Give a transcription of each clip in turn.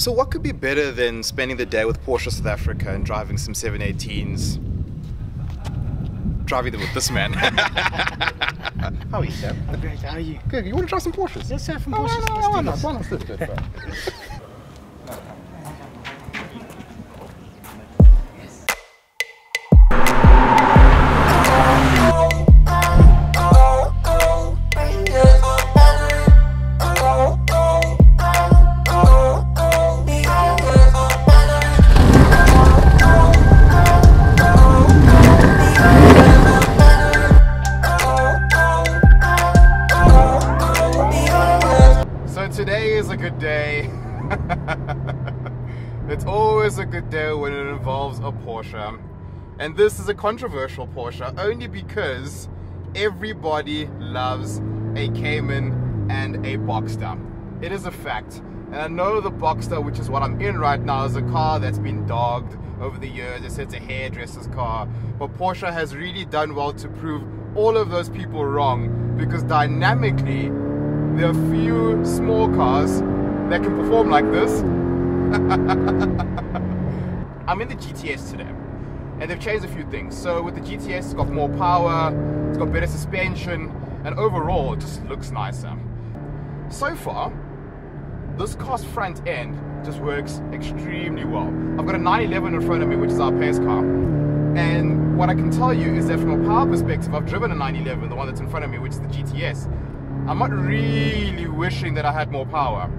So what could be better than spending the day with Porsche South Africa and driving some 718s? Driving them with this man. How are you, Sam? I'm great, how are you? Good, you want to drive some Porsches? Let's have some Porsches. Why not? Let's do it. Today is a good day. It's always a good day when it involves a Porsche. And this is a controversial Porsche only because everybody loves a Cayman and a Boxster. It is a fact. And I know the Boxster, which is what I'm in right now, is a car that's been dogged over the years. They said it's a hairdresser's car. But Porsche has really done well to prove all of those people wrong, because dynamically there are few small cars that can perform like this. I'm in the GTS today, and they've changed a few things. So with the GTS, it's got more power, it's got better suspension, and overall it just looks nicer. So far, this car's front end just works extremely well. I've got a 911 in front of me, which is our pace car. And what I can tell you is that from a power perspective, I've driven a 911, the one that's in front of me, which is the GTS. I'm not really wishing that I had more power.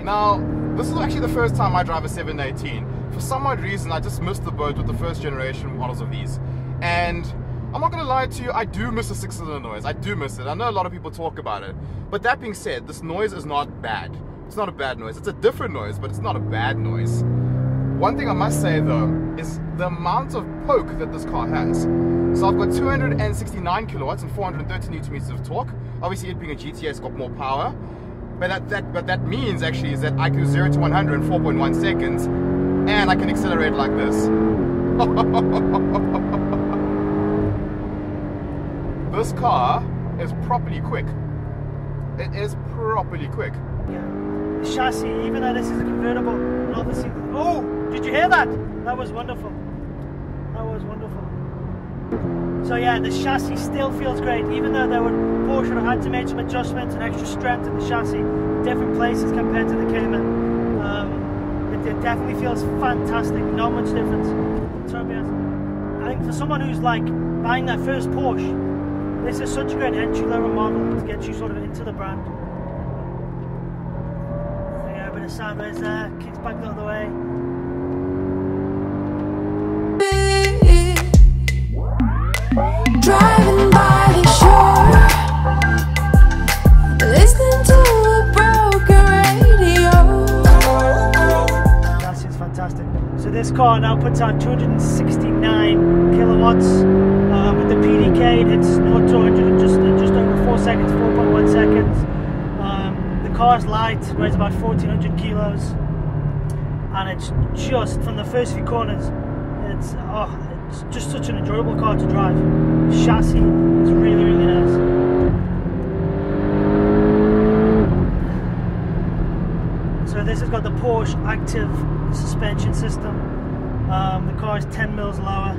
Now, this is actually the first time I drive a 718. For some odd reason, I just missed the boat with the first generation models of these. And I'm not going to lie to you, I do miss a 6-cylinder noise. I do miss it. I know a lot of people talk about it. But that being said, this noise is not bad. It's not a bad noise. It's a different noise, but it's not a bad noise. One thing I must say though, is the amount of poke that this car has. So I've got 269 kilowatts and 430 newton meters of torque. Obviously it being a GTS got more power. But that means actually is that I can do 0 to 100 in 4.1 seconds. And I can accelerate like this. This car is properly quick. It is properly quick. Yeah. The chassis, even though this is a convertible, and obviously, oh, did you hear that? That was wonderful. That was wonderful. So yeah, the chassis still feels great, even though Porsche have had to make some adjustments and extra strength in the chassis, different places compared to the Cayman. It definitely feels fantastic, not much difference. So I think for someone who's like buying their first Porsche, this is such a great entry-level model to get you sort of into the brand. Yeah, a bit of sideways there, kicks back the other way. Driving by the shore, listening to a broken radio. That seems fantastic. So this car now puts out 269 kilowatts with the PDK. It hits 0 to 100 in just over 4 seconds, 4.1 seconds. The car's light, weighs about 1,400 kilos, and it's just from the first few corners. It's just such an enjoyable car to drive. The chassis is really, really nice. So this has got the Porsche active suspension system. The car is 10 mils lower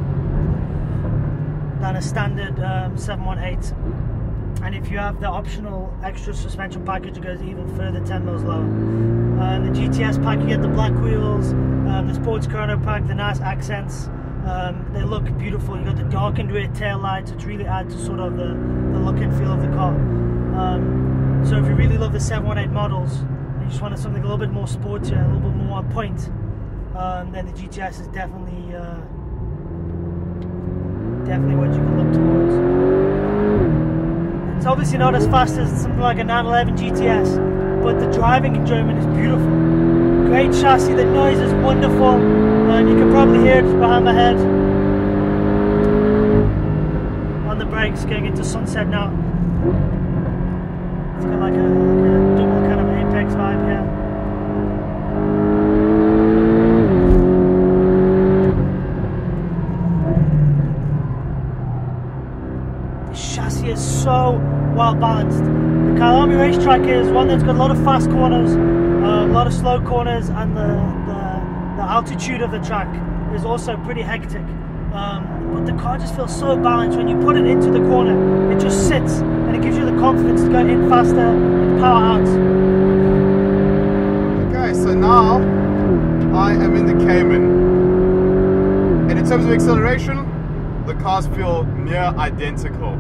than a standard 718. And if you have the optional extra suspension package, it goes even further, 10 mils lower. The GTS pack, you get the black wheels, the sports chrono pack, the nice accents. They look beautiful. You got the darkened rear tail lights, which really add to sort of the look and feel of the car. So if you really love the 718 models and you just wanted something a little bit more sportier, a little bit more on point, then the GTS is definitely what you can look towards. It's obviously not as fast as something like a 911 GTS, but the driving enjoyment is beautiful. Great chassis, the noise is wonderful, and you can probably hear it behind my head. On the brakes, going into sunset now. It's got like a double kind of apex vibe here. The chassis is so well balanced. The Kyalami racetrack is one that's got a lot of fast corners, a lot of slow corners, and the altitude of the track is also pretty hectic. But the car just feels so balanced. When you put it into the corner, it just sits and it gives you the confidence to go in faster and power out. Okay, so now I am in the Cayman, and in terms of acceleration, the cars feel near identical.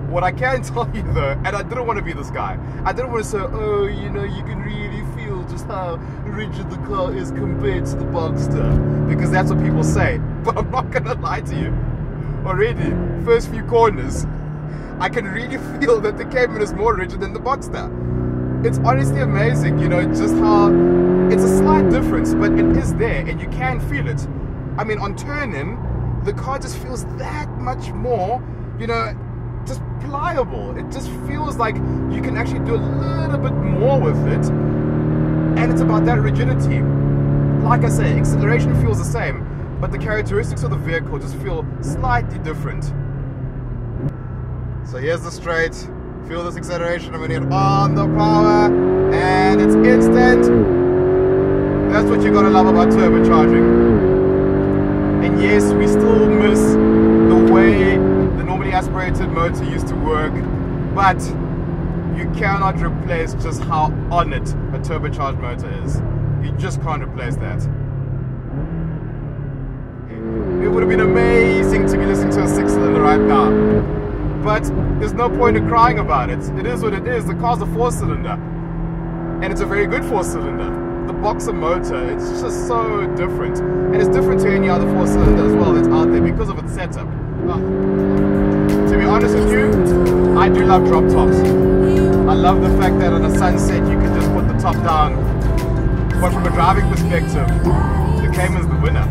What I can tell you though, and I didn't want to be this guy, I didn't want to say, oh, you know, you can really feel just how rigid the car is compared to the Boxster, because that's what people say. But I'm not gonna lie to you, already, first few corners, I can really feel that the Cayman is more rigid than the Boxster. It's honestly amazing, you know, just how it's a slight difference, but it is there and you can feel it. I mean, on turn-in, the car just feels that much more, you know, just pliable. It just feels like you can actually do a little bit more with it, and it's about that rigidity. Like I say, acceleration feels the same, but the characteristics of the vehicle just feel slightly different. So here's the straight. Feel this acceleration. I'm gonna hit on the power, and it's instant. That's what you gotta love about turbocharging. And yes, we still miss the way the normally aspirated motor used to work, but you cannot replace just how on it a turbocharged motor is. You just can't replace that. It would have been amazing to be listening to a 6-cylinder right now, but there's no point in crying about it. It is what it is. The car's a 4-cylinder, and it's a very good 4-cylinder. The Boxster motor, it's just so different, and it's different to any other 4-cylinder as well that's out there because of its setup. To be honest with you, I do love drop tops. I love the fact that on a sunset you can just put the top down, but from a driving perspective, the Cayman's the winner.